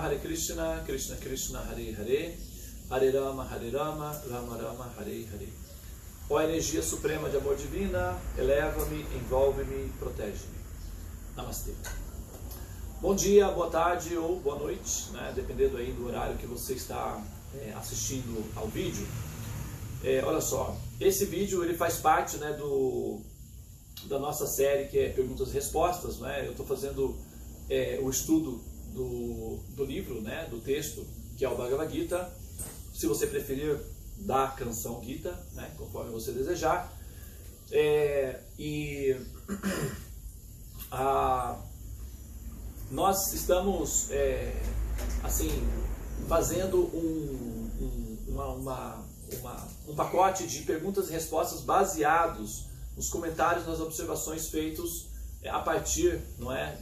Hare Krishna, Krishna Krishna, Hare Hare, Hare Rama, Rama Rama, Hare Hare. Ó energia suprema de amor divina, eleva-me, envolve-me, protege-me. Namastê. Bom dia, boa tarde ou boa noite, né? Dependendo aí do horário que você está assistindo ao vídeo. Olha só, esse vídeo ele faz parte, né, da nossa série que é Perguntas e Respostas, né? Eu estou fazendo o estudo do livro, né, do texto, que é o Bhagavad Gita, se você preferir, da canção Gita, né, conforme você desejar. Nós estamos assim, fazendo um pacote de perguntas e respostas baseados nos comentários, nas observações feitos a partir, não é,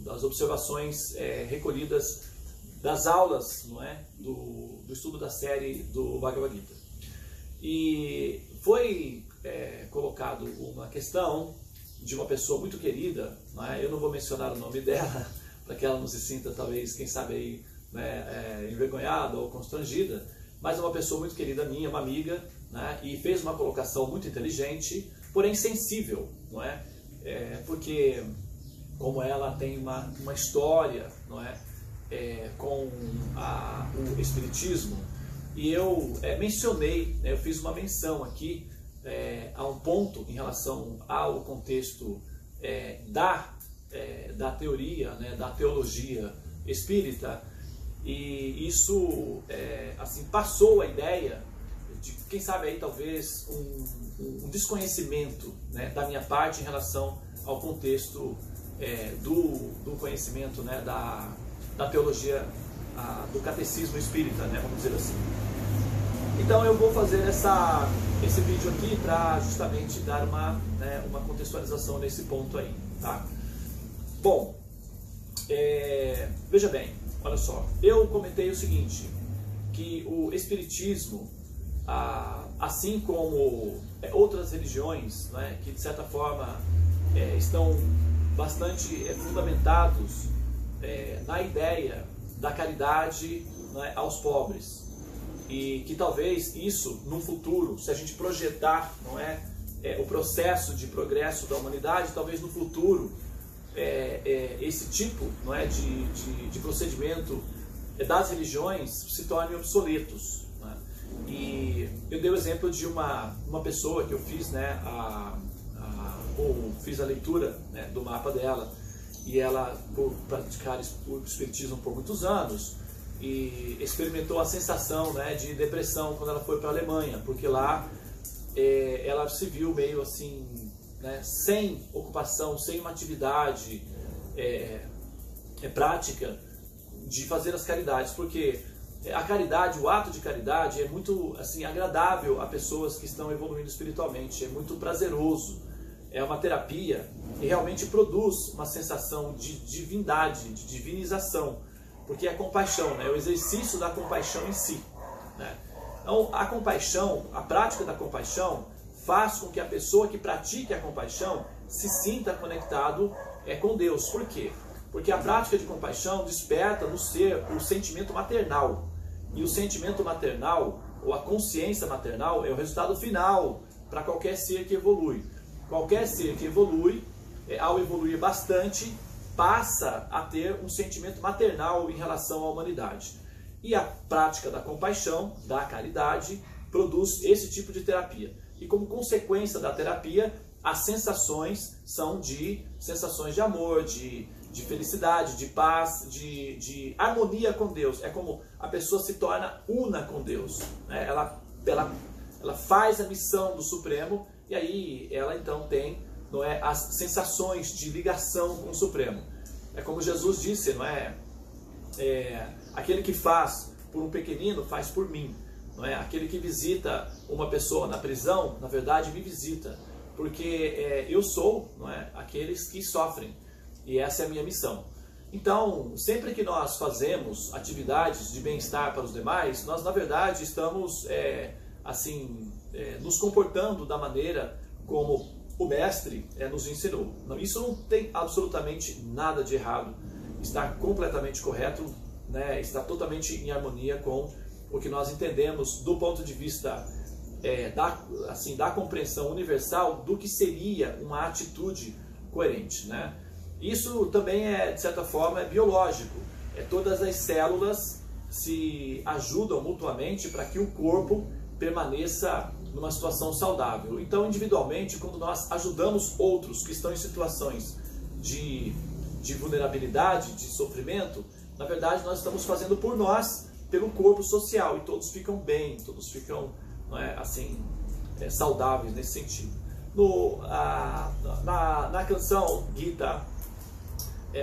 das observações recolhidas das aulas, não é, do estudo da série do Bhagavad Gita. E foi colocado uma questão de uma pessoa muito querida, não é? Eu não vou mencionar o nome dela, para que ela não se sinta, talvez, quem sabe aí, né, envergonhada ou constrangida, mas é uma pessoa muito querida minha, uma amiga, né, e fez uma colocação muito inteligente, porém sensível, não é? Porque como ela tem uma história, não é, com o Espiritismo, e eu mencionei, eu fiz uma menção aqui a um ponto em relação ao contexto da teoria, né, da teologia espírita, e isso assim, passou a ideia de, quem sabe aí talvez um desconhecimento, né, da minha parte em relação ao contexto do conhecimento, né, da teologia, do catecismo espírita, né, vamos dizer assim. Então eu vou fazer esse vídeo aqui para justamente dar uma contextualização nesse ponto aí, tá? Bom, veja bem, olha só, eu comentei o seguinte, que o Espiritismo, assim como outras religiões, né, que de certa forma estão bastante fundamentados na ideia da caridade, né, aos pobres, e que talvez isso no futuro, se a gente projetar, não o processo de progresso da humanidade, talvez no futuro esse tipo, não de procedimento das religiões se tornem obsoletos, né? E eu dei o exemplo de uma pessoa que eu fiz, né, fiz a leitura, né, do mapa dela, e ela, por praticar o Espiritismo por muitos anos, e experimentou a sensação, né, de depressão quando ela foi para a Alemanha, porque lá ela se viu meio assim, né, sem ocupação, sem uma atividade prática de fazer as caridades, porque a caridade, o ato de caridade é muito assim, agradável a pessoas que estão evoluindo espiritualmente, é muito prazeroso, é uma terapia e realmente produz uma sensação de divindade, de divinização, porque é compaixão, né? É o exercício da compaixão em si, né? Então a compaixão, a prática da compaixão faz com que a pessoa que pratique a compaixão se sinta conectado com Deus. Por quê? Porque a prática de compaixão desperta no ser o sentimento maternal, e o sentimento maternal, ou a consciência maternal, é o resultado final para qualquer ser que evolui. Qualquer ser que evolui, ao evoluir bastante, passa a ter um sentimento maternal em relação à humanidade. E a prática da compaixão, da caridade, produz esse tipo de terapia. E como consequência da terapia, as sensações são de sensações de amor, de felicidade, de paz, de harmonia com Deus. É como a pessoa se torna una com Deus, né? Ela faz a missão do Supremo e aí ela então tem, não é, as sensações de ligação com o Supremo. É como Jesus disse, não é? Aquele que faz por um pequenino faz por mim, não é? Aquele que visita uma pessoa na prisão, na verdade me visita, porque eu sou, não é, aqueles que sofrem, e essa é a minha missão. Então, sempre que nós fazemos atividades de bem-estar para os demais, nós na verdade estamos nos comportando da maneira como o Mestre nos ensinou. Isso não tem absolutamente nada de errado, está completamente correto, né? Está totalmente em harmonia com o que nós entendemos do ponto de vista da compreensão universal do que seria uma atitude coerente, né? Isso também de certa forma, biológico. Todas as células se ajudam mutuamente para que o corpo permaneça numa situação saudável. Então, individualmente, quando nós ajudamos outros que estão em situações de vulnerabilidade, de sofrimento, na verdade nós estamos fazendo por nós, pelo corpo social, e todos ficam bem, todos ficam, não é, saudáveis nesse sentido. Na canção Gita,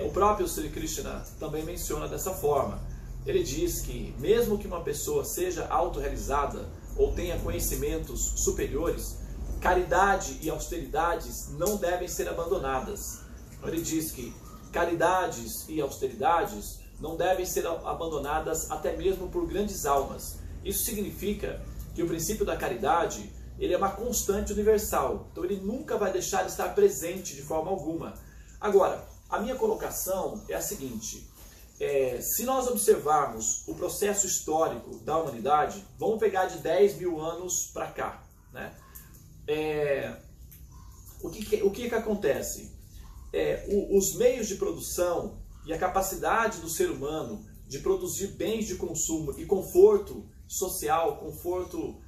o próprio Sri Krishna também menciona dessa forma. Ele diz que mesmo que uma pessoa seja autorrealizada ou tenha conhecimentos superiores, caridade e austeridades não devem ser abandonadas. Ele diz que caridades e austeridades não devem ser abandonadas até mesmo por grandes almas. Isso significa que o princípio da caridade ele é uma constante universal, então ele nunca vai deixar de estar presente de forma alguma. Agora, a minha colocação é a seguinte: se nós observarmos o processo histórico da humanidade, vamos pegar de 10 mil anos para cá, né? O que acontece? Os meios de produção e a capacidade do ser humano de produzir bens de consumo e conforto social, conforto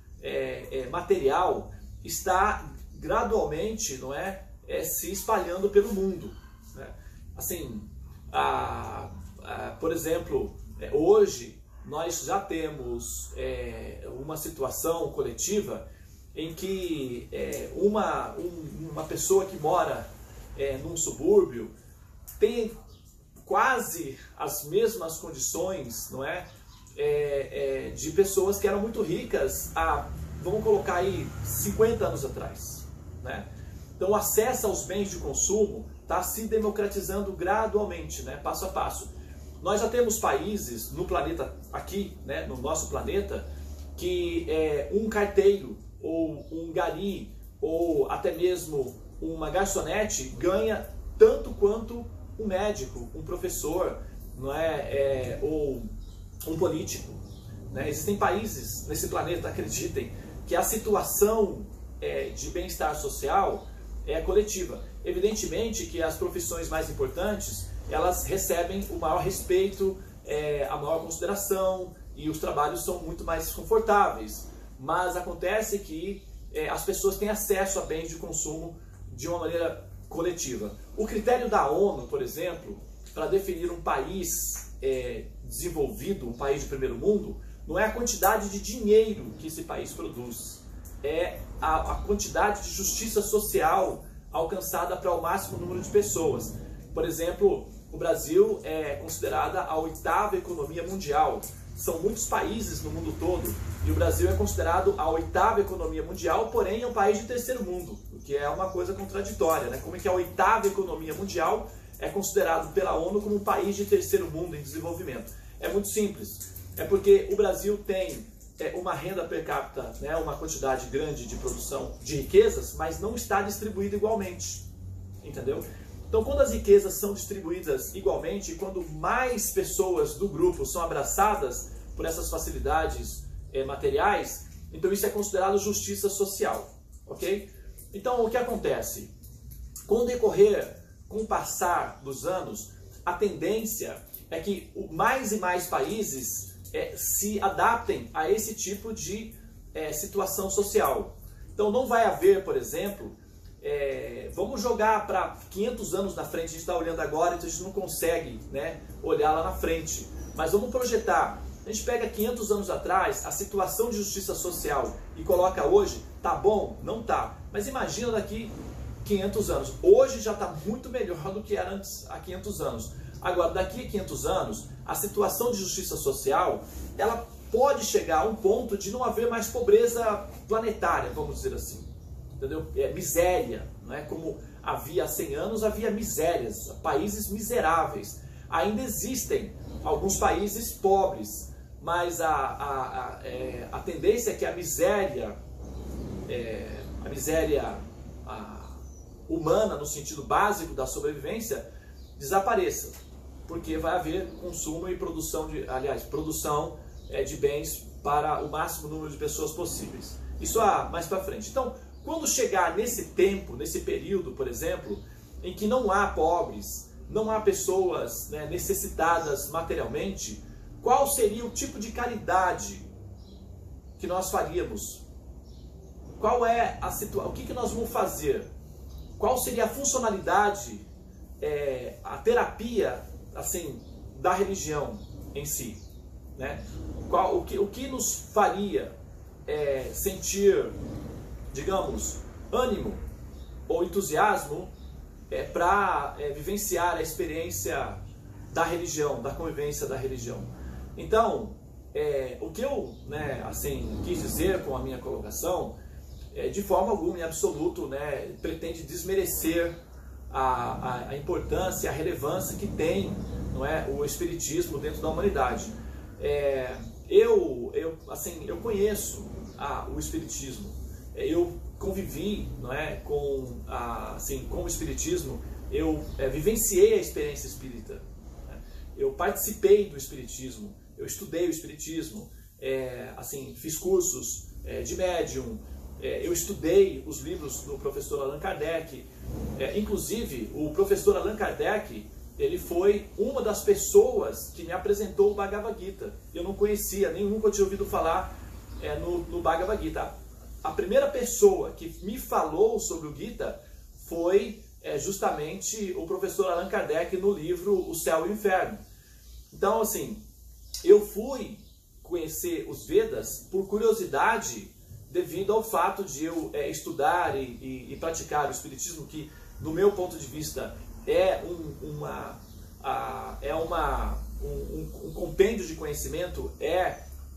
material, está gradualmente, não é, se espalhando pelo mundo, né? Assim, por exemplo, hoje nós já temos uma situação coletiva em que uma pessoa que mora num subúrbio tem quase as mesmas condições, não é, de pessoas que eram muito ricas vamos colocar aí 50 anos atrás, né? Então o acesso aos bens de consumo está se democratizando gradualmente, né, passo a passo. Nós já temos países no planeta, aqui, né, no nosso planeta, que um carteiro, ou um gari, ou até mesmo uma garçonete ganha tanto quanto um médico, um professor, não é, ou um político, né? Existem países nesse planeta, acreditem, que a situação de bem-estar social é coletiva. Evidentemente que as profissões mais importantes, elas recebem o maior respeito, a maior consideração, e os trabalhos são muito mais confortáveis. Mas acontece que as pessoas têm acesso a bens de consumo de uma maneira coletiva. O critério da ONU, por exemplo, para definir um país desenvolvido, um país de primeiro mundo, não é a quantidade de dinheiro que esse país produz, é a quantidade de justiça social alcançada para o máximo número de pessoas. Por exemplo, o Brasil é considerada a 8ª economia mundial. São muitos países no mundo todo e o Brasil é considerado a 8ª economia mundial, porém é um país de terceiro mundo, o que é uma coisa contraditória, né? Como é que a 8ª economia mundial é considerado pela ONU como um país de terceiro mundo em desenvolvimento? É muito simples. É porque o Brasil tem uma renda per capita, né, uma quantidade grande de produção de riquezas, mas não está distribuída igualmente, entendeu? Então, quando as riquezas são distribuídas igualmente, quando mais pessoas do grupo são abraçadas por essas facilidades materiais, então isso é considerado justiça social, ok? Então, o que acontece? Com o passar dos anos, a tendência é que mais e mais países se adaptem a esse tipo de situação social. Então não vai haver, por exemplo, vamos jogar para 500 anos na frente, a gente está olhando agora, então a gente não consegue, né, olhar lá na frente, mas vamos projetar. A gente pega 500 anos atrás, a situação de justiça social e coloca hoje, tá bom? Não tá. Mas imagina daqui 500 anos. Hoje já está muito melhor do que era antes, há 500 anos. Agora, daqui a 500 anos, a situação de justiça social, ela pode chegar a um ponto de não haver mais pobreza planetária, vamos dizer assim. Entendeu? Miséria, não é? Como havia há 100 anos, havia misérias, países miseráveis. Ainda existem alguns países pobres, mas a tendência é que a miséria humana, no sentido básico da sobrevivência, desapareça, porque vai haver consumo e produção de bens para o máximo número de pessoas possíveis. Isso mais para frente. Então, quando chegar nesse tempo, nesse período, por exemplo, em que não há pobres, não há pessoas, né, necessitadas materialmente, qual seria o tipo de caridade que nós faríamos? Qual é a situação? O que nós vamos fazer? Qual seria a funcionalidade, a terapia, assim, da religião em si, né? O que nos faria sentir, digamos, ânimo ou entusiasmo para vivenciar a experiência da religião, da convivência da religião? Então, o que eu, né, assim, quis dizer com a minha colocação, de forma alguma, em absoluto, né, pretende desmerecer a importância, a relevância que tem, não é, o Espiritismo dentro da humanidade. Eu conheço o Espiritismo, eu convivi, não é, com o Espiritismo, eu vivenciei a experiência espírita, né? Eu participei do Espiritismo, eu estudei o Espiritismo, fiz cursos de médium, eu estudei os livros do professor Allan Kardec, inclusive o professor Allan Kardec, ele foi uma das pessoas que me apresentou o Bhagavad Gita. Eu não conhecia, nem nunca tinha ouvido falar no Bhagavad Gita. A primeira pessoa que me falou sobre o Gita foi justamente o professor Allan Kardec no livro O Céu e o Inferno. Então, assim, eu fui conhecer os Vedas por curiosidade, devido ao fato de eu estudar e praticar o Espiritismo, que, do meu ponto de vista, um compêndio de conhecimento,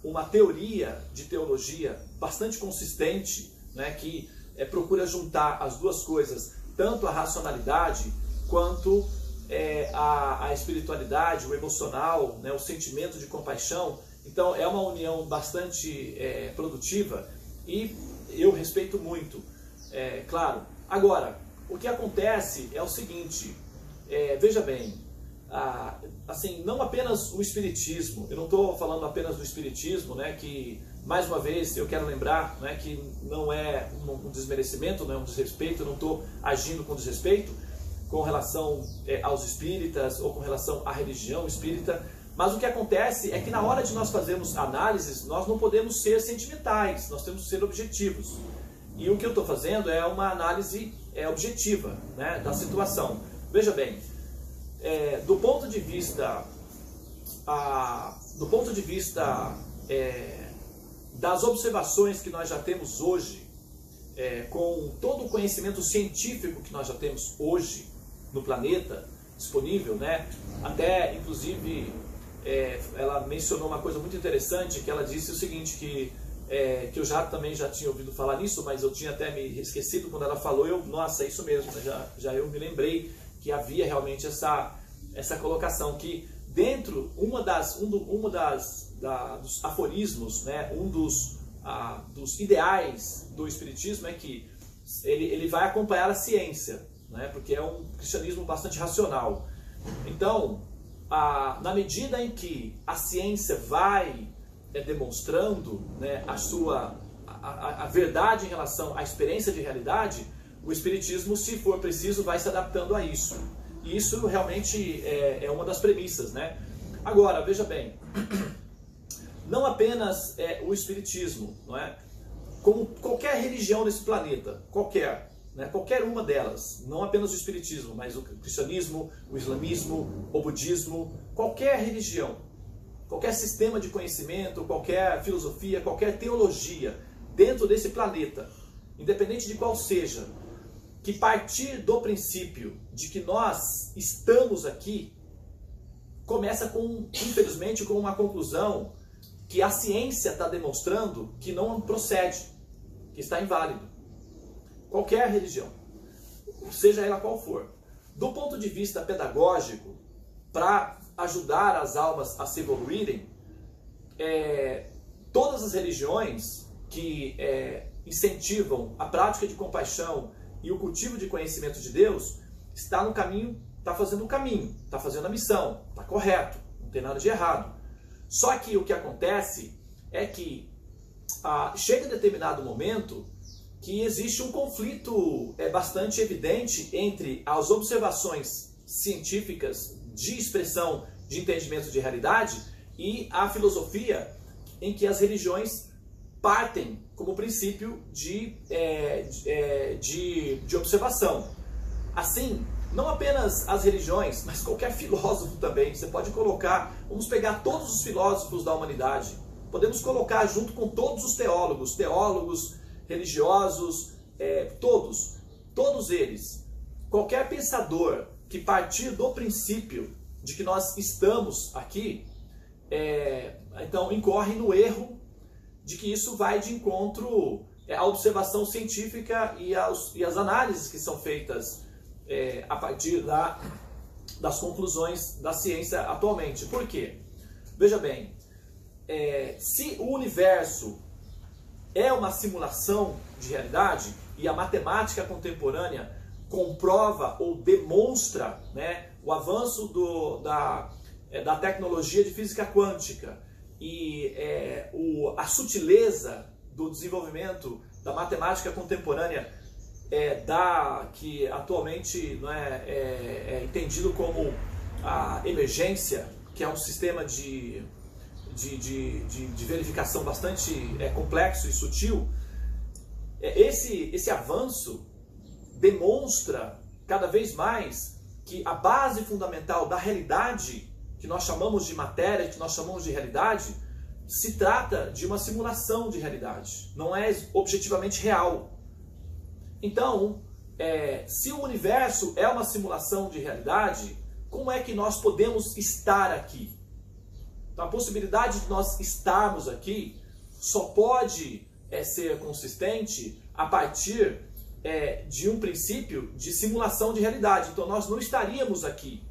uma teoria de teologia bastante consistente, né, que procura juntar as duas coisas, tanto a racionalidade quanto a espiritualidade, o emocional, né, o sentimento de compaixão. Então é uma união bastante produtiva e eu respeito muito, claro. Agora, o que acontece é o seguinte, veja bem, assim, não apenas o Espiritismo, eu não estou falando apenas do Espiritismo, né, que, mais uma vez, eu quero lembrar, né, que não é um desmerecimento, não é um desrespeito, eu não estou agindo com desrespeito com relação aos espíritas ou com relação à religião espírita, mas o que acontece é que na hora de nós fazermos análises, nós não podemos ser sentimentais, nós temos que ser objetivos. E o que eu estou fazendo é uma análise objetiva, né, da situação. Veja bem, do ponto de vista das observações que nós já temos hoje, com todo o conhecimento científico que nós já temos hoje no planeta disponível, né? Até inclusive ela mencionou uma coisa muito interessante, que ela disse o seguinte, que eu também já tinha ouvido falar nisso, mas eu tinha até me esquecido quando ela falou, nossa, é isso mesmo, né? já eu me lembrei que havia realmente essa colocação, que dentro, dos aforismos, né, dos ideais do Espiritismo é que ele vai acompanhar a ciência, né, porque é um cristianismo bastante racional. Então, na medida em que a ciência vai demonstrando, né, a verdade em relação à experiência de realidade, o Espiritismo, se for preciso, vai se adaptando a isso. E isso realmente é uma das premissas, né? Agora, veja bem, não apenas o Espiritismo, não é? Como qualquer religião nesse planeta, qualquer uma delas, não apenas o Espiritismo, mas o cristianismo, o islamismo, o budismo, qualquer religião, qualquer sistema de conhecimento, qualquer filosofia, qualquer teologia dentro desse planeta, independente de qual seja, que partir do princípio de que nós estamos aqui, começa infelizmente, com uma conclusão que a ciência está demonstrando que não procede, que está inválido. Qualquer religião, seja ela qual for. Do ponto de vista pedagógico, para ajudar as almas a se evoluírem, todas as religiões que incentivam a prática de compaixão e o cultivo de conhecimento de Deus, está no caminho, está fazendo o caminho, está fazendo a missão, está correto, não tem nada de errado. Só que o que acontece é que chega determinado momento que existe um conflito bastante evidente entre as observações científicas de expressão de entendimento de realidade e a filosofia em que as religiões partem como princípio de observação. Assim, não apenas as religiões, mas qualquer filósofo também. Você pode colocar, vamos pegar todos os filósofos da humanidade, podemos colocar junto com todos os teólogos religiosos, todos eles. Qualquer pensador que partir do princípio de que nós estamos aqui, então incorre no erro de que isso vai de encontro à observação científica e as análises que são feitas a partir das conclusões da ciência atualmente. Por quê? Veja bem, se o universo é uma simulação de realidade e a matemática contemporânea comprova ou demonstra, né, o avanço da tecnologia de física quântica e a sutileza do desenvolvimento da matemática contemporânea que atualmente não é entendido como a emergência, que é um sistema de verificação bastante complexo e sutil. Esse avanço demonstra cada vez mais que a base fundamental da realidade, que nós chamamos de matéria, que nós chamamos de realidade, se trata de uma simulação de realidade, não é objetivamente real. Então, se o universo é uma simulação de realidade, como é que nós podemos estar aqui? Então, a possibilidade de nós estarmos aqui só pode ser consistente a partir de um princípio de simulação de realidade. Então, nós não estaríamos aqui,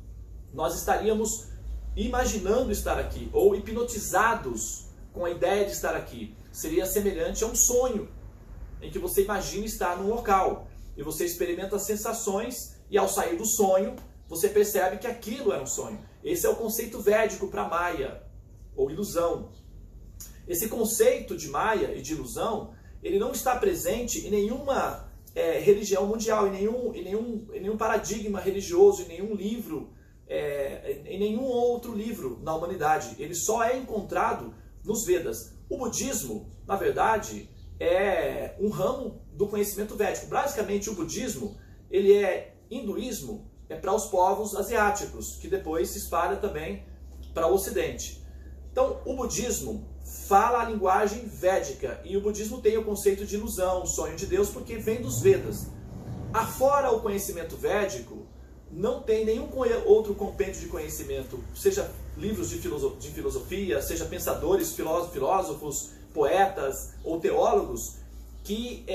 nós estaríamos imaginando estar aqui, ou hipnotizados com a ideia de estar aqui. Seria semelhante a um sonho, em que você imagina estar num local, e você experimenta sensações, e ao sair do sonho, você percebe que aquilo era um sonho. Esse é o conceito védico para Maya, ou ilusão. Esse conceito de Maya e de ilusão, ele não está presente em nenhuma religião mundial, em nenhum paradigma religioso, em nenhum livro, em nenhum outro livro na humanidade. Ele só é encontrado nos Vedas. O budismo, na verdade, é um ramo do conhecimento védico. Basicamente, o budismo, ele é hinduísmo para os povos asiáticos, que depois se espalha também para o ocidente. Então, o budismo fala a linguagem védica, e o budismo tem o conceito de ilusão, sonho de Deus, porque vem dos Vedas. Afora o conhecimento védico, não tem nenhum outro compêndio de conhecimento, seja livros de filosofia, seja pensadores, filósofos, poetas ou teólogos, que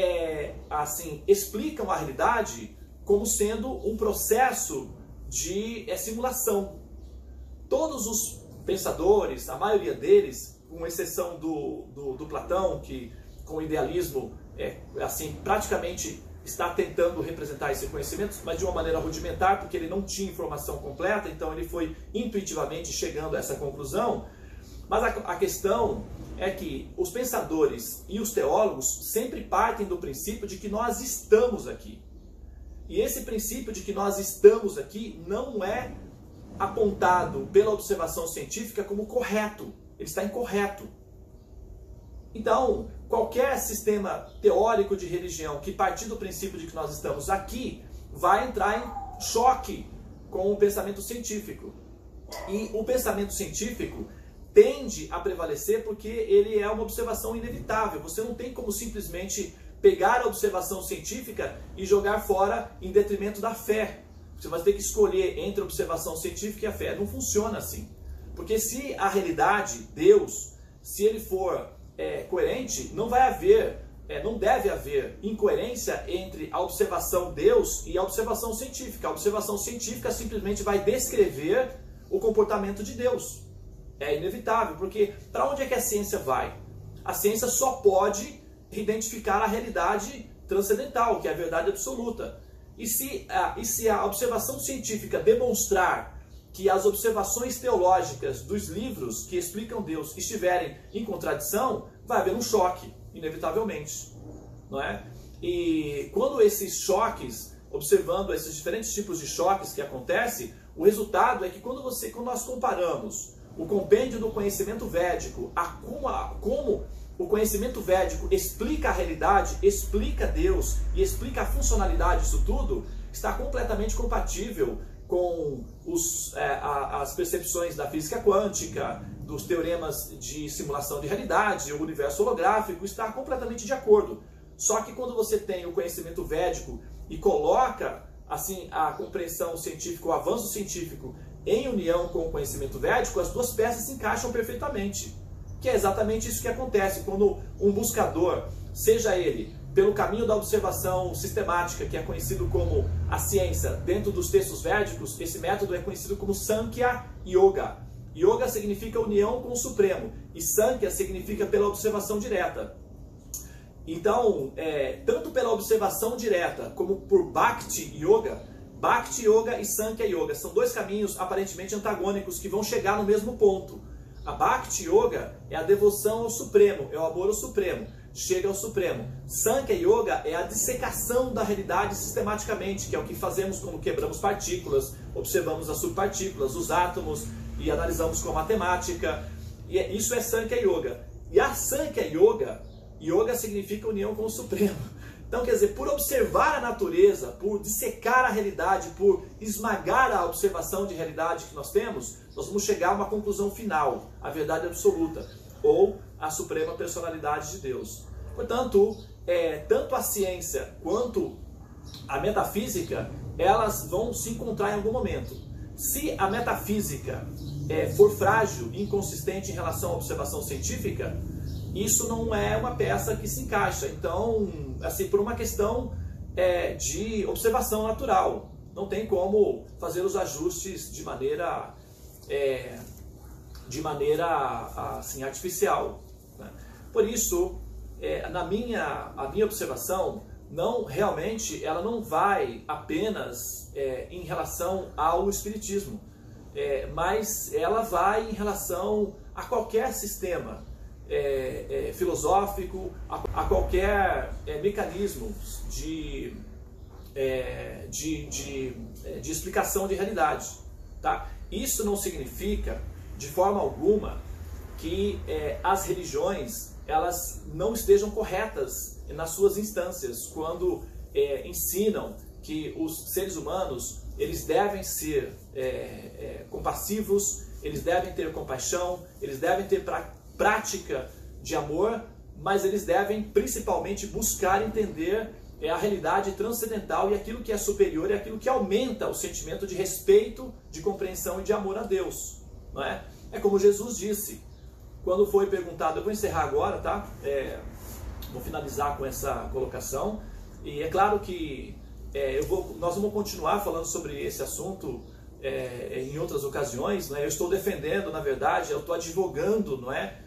assim explicam a realidade como sendo um processo de simulação. Todos os pensadores, a maioria deles, com exceção do Platão, que com o idealismo assim praticamente está tentando representar esse conhecimento, mas de uma maneira rudimentar, porque ele não tinha informação completa, então ele foi intuitivamente chegando a essa conclusão. Mas a questão é que os pensadores e os teólogos sempre partem do princípio de que nós estamos aqui. E esse princípio de que nós estamos aqui não é apontado pela observação científica como correto. Ele está incorreto. Então, qualquer sistema teórico de religião que partir do princípio de que nós estamos aqui, vai entrar em choque com o pensamento científico. E o pensamento científico tende a prevalecer porque ele é uma observação inevitável. Você não tem como simplesmente pegar a observação científica e jogar fora em detrimento da fé. Você vai ter que escolher entre a observação científica e a fé. Não funciona assim. Porque se a realidade, Deus, se ele for coerente, não vai haver, não deve haver incoerência entre a observação Deus e a observação científica. A observação científica simplesmente vai descrever o comportamento de Deus. É inevitável, porque para onde é que a ciência vai? A ciência só pode identificar a realidade transcendental, que é a verdade absoluta. E se a observação científica demonstrar que as observações teológicas dos livros que explicam Deus estiverem em contradição, vai haver um choque, inevitavelmente, não é? E quando esses choques, observando esses diferentes tipos de choques que acontecem, o resultado é que quando nós comparamos o compêndio do conhecimento védico a como o conhecimento védico explica a realidade, explica Deus e explica a funcionalidade disso tudo, está completamente compatível com as percepções da física quântica, dos teoremas de simulação de realidade, o universo holográfico, está completamente de acordo. Só que quando você tem o conhecimento védico e coloca assim a compreensão científica, o avanço científico em união com o conhecimento védico, as duas peças se encaixam perfeitamente. Que é exatamente isso que acontece quando um buscador, seja ele pelo caminho da observação sistemática, que é conhecido como a ciência, dentro dos textos védicos, esse método é conhecido como Sankhya Yoga. Yoga significa união com o Supremo, e Sankhya significa pela observação direta. Então, tanto pela observação direta, como por Bhakti Yoga e Sankhya Yoga, são dois caminhos aparentemente antagônicos que vão chegar no mesmo ponto. A Bhakti Yoga é a devoção ao Supremo, é o amor ao Supremo, chega ao Supremo. Sankhya Yoga é a dissecação da realidade sistematicamente, que é o que fazemos quando quebramos partículas, observamos as subpartículas, os átomos e analisamos com a matemática. E isso é Sankhya Yoga. E a Sankhya Yoga, Yoga significa união com o Supremo. Então, quer dizer, por observar a natureza, por dissecar a realidade, por esmagar a observação de realidade que nós temos, nós vamos chegar a uma conclusão final, a verdade absoluta, ou a suprema personalidade de Deus. Portanto, tanto a ciência quanto a metafísica, elas vão se encontrar em algum momento. Se a metafísica for frágil e inconsistente em relação à observação científica, isso não é uma peça que se encaixa. Então, assim, por uma questão de observação natural, não tem como fazer os ajustes de maneira assim, artificial, né? Por isso, a minha observação realmente ela não vai apenas em relação ao espiritismo, mas ela vai em relação a qualquer sistema filosófico, a qualquer mecanismo de explicação de realidade, tá? Isso não significa de forma alguma que as religiões elas não estejam corretas nas suas instâncias quando ensinam que os seres humanos eles devem ser compassivos, eles devem ter compaixão, eles devem ter prática de amor, mas eles devem principalmente buscar entender a realidade transcendental e aquilo que é superior e aquilo que aumenta o sentimento de respeito, de compreensão e de amor a Deus, não é? É como Jesus disse, quando foi perguntado, eu vou encerrar agora, tá? Vou finalizar com essa colocação, e é claro que nós vamos continuar falando sobre esse assunto em outras ocasiões, não é? Eu estou defendendo, na verdade, eu estou advogando, não é?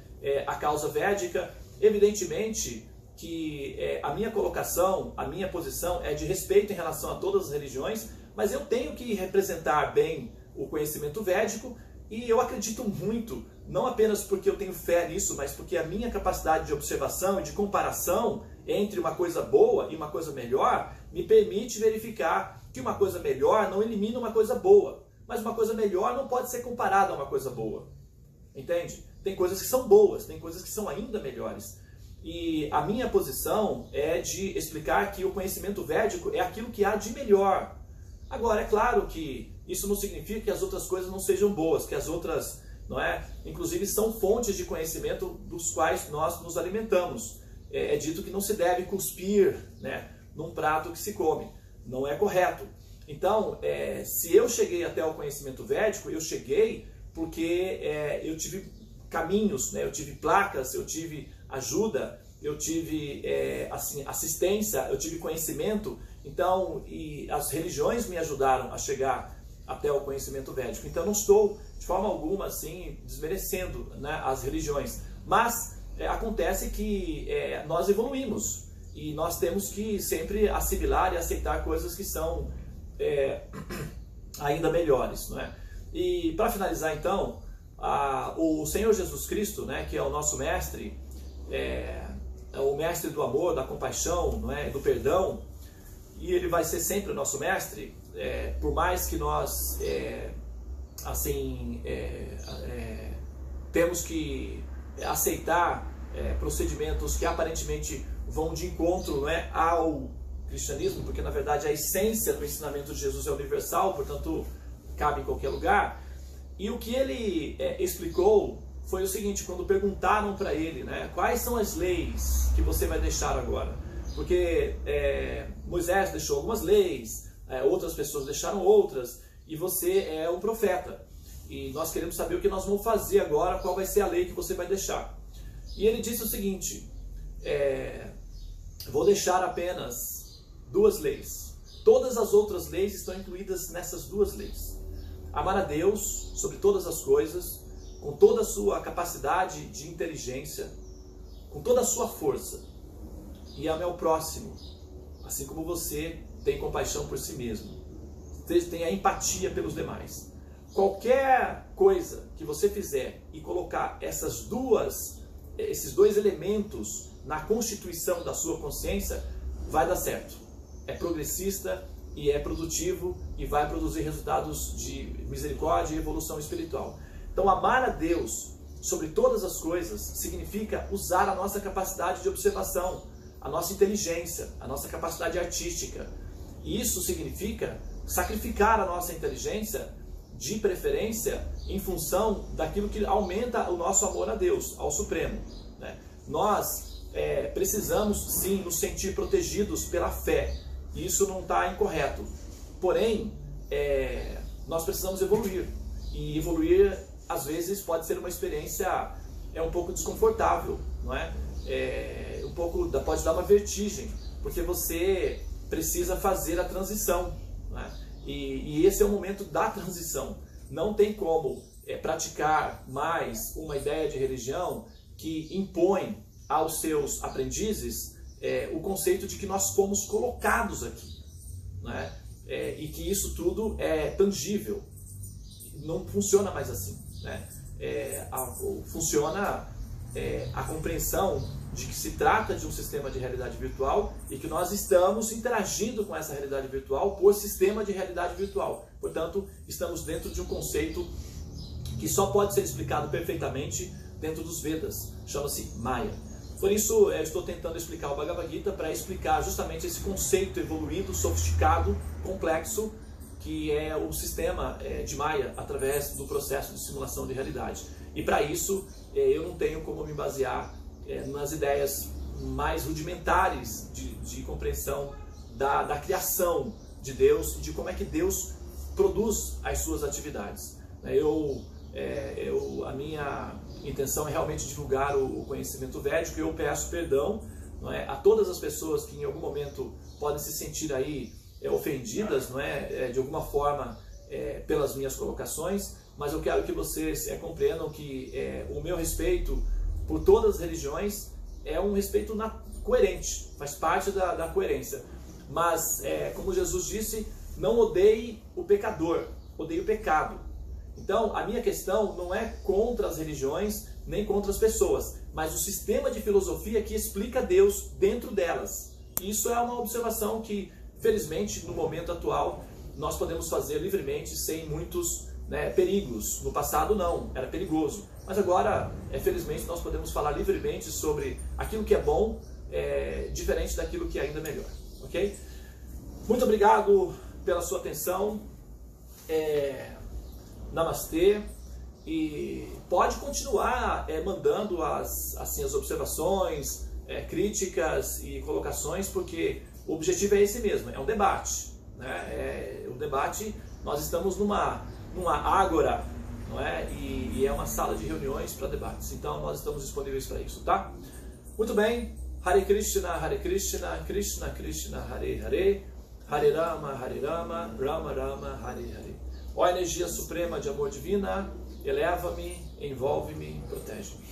A causa védica. Evidentemente que a minha colocação, a minha posição é de respeito em relação a todas as religiões, mas eu tenho que representar bem o conhecimento védico, e eu acredito muito, não apenas porque eu tenho fé nisso, mas porque a minha capacidade de observação e de comparação entre uma coisa boa e uma coisa melhor me permite verificar que uma coisa melhor não elimina uma coisa boa, mas uma coisa melhor não pode ser comparada a uma coisa boa. Entende? Tem coisas que são boas, tem coisas que são ainda melhores. E a minha posição é de explicar que o conhecimento védico é aquilo que há de melhor. Agora, é claro que isso não significa que as outras coisas não sejam boas, que as outras, não é, inclusive são fontes de conhecimento dos quais nós nos alimentamos. É dito que não se deve cuspir, né, num prato que se come. Não é correto. Então, se eu cheguei até o conhecimento védico, eu cheguei porque eu tive caminhos, né, eu tive placas, eu tive ajuda, eu tive assim, assistência, eu tive conhecimento. Então, e as religiões me ajudaram a chegar até o conhecimento védico. Então, eu não estou de forma alguma assim desmerecendo, né, as religiões, mas acontece que nós evoluímos e nós temos que sempre assimilar e aceitar coisas que são ainda melhores, não é? E para finalizar, então, o Senhor Jesus Cristo, né, que é o nosso mestre, é o mestre do amor, da compaixão, não é, do perdão, e ele vai ser sempre o nosso mestre, por mais que nós temos que aceitar procedimentos que aparentemente vão de encontro, não é, ao cristianismo, porque na verdade a essência do ensinamento de Jesus é universal, portanto cabe em qualquer lugar. E o que ele explicou foi o seguinte: quando perguntaram para ele, né, quais são as leis que você vai deixar agora? Porque Moisés deixou algumas leis, outras pessoas deixaram outras, e você é um profeta. E nós queremos saber o que nós vamos fazer agora, qual vai ser a lei que você vai deixar. E ele disse o seguinte: vou deixar apenas 2 leis. Todas as outras leis estão incluídas nessas 2 leis. Amar a Deus sobre todas as coisas, com toda a sua capacidade de inteligência, com toda a sua força, e amar o próximo, assim como você tem compaixão por si mesmo, tem a empatia pelos demais. Qualquer coisa que você fizer e colocar esses 2 elementos na constituição da sua consciência, vai dar certo. É progressista e é produtivo e vai produzir resultados de misericórdia e evolução espiritual. Então, amar a Deus sobre todas as coisas significa usar a nossa capacidade de observação, a nossa inteligência, a nossa capacidade artística. E isso significa sacrificar a nossa inteligência, de preferência, em função daquilo que aumenta o nosso amor a Deus, ao Supremo, né? Nós precisamos sim nos sentir protegidos pela fé. E isso não está incorreto. Porém, nós precisamos evoluir. E evoluir, às vezes, pode ser uma experiência um pouco desconfortável, não é? Pode dar uma vertigem, porque você precisa fazer a transição, não é? E esse é o momento da transição. Não tem como praticar mais uma ideia de religião que impõe aos seus aprendizes o conceito de que nós fomos colocados aqui, né? E que isso tudo é tangível. Não funciona mais assim, né? Funciona a compreensão de que se trata de um sistema de realidade virtual e que nós estamos interagindo com essa realidade virtual por sistema de realidade virtual. Portanto, estamos dentro de um conceito que só pode ser explicado perfeitamente dentro dos Vedas. Chama-se Maya. Por isso, eu estou tentando explicar o Bhagavad Gita para explicar justamente esse conceito evoluído, sofisticado, complexo, que é o sistema de Maya através do processo de simulação de realidade. E para isso, eu não tenho como me basear nas ideias mais rudimentares de compreensão da criação de Deus e de como é que Deus produz as suas atividades. A minha intenção é realmente divulgar o conhecimento védico, e eu peço perdão, não é, a todas as pessoas que em algum momento podem se sentir aí ofendidas, não é, de alguma forma pelas minhas colocações, mas eu quero que vocês compreendam que o meu respeito por todas as religiões é um respeito coerente, faz parte da coerência. Mas, como Jesus disse, não odeie o pecador, odeie o pecado. Então, a minha questão não é contra as religiões, nem contra as pessoas, mas o sistema de filosofia que explica Deus dentro delas. Isso é uma observação que, felizmente, no momento atual, nós podemos fazer livremente, sem muitos perigos. No passado, não, era perigoso. mas agora, felizmente, nós podemos falar livremente sobre aquilo que é bom, diferente daquilo que é ainda melhor, ok? Muito obrigado pela sua atenção, namastê, e pode continuar mandando as observações, críticas e colocações, porque o objetivo é esse mesmo, é um debate, né? O debate, nós estamos numa ágora, não é? E é uma sala de reuniões para debates, então nós estamos disponíveis para isso, tá? Muito bem, Hare Krishna, Krishna Krishna, Hare Hare, Hare Rama, Rama Rama, Hare Hare. Ó energia suprema de amor divina, eleva-me, envolve-me, protege-me.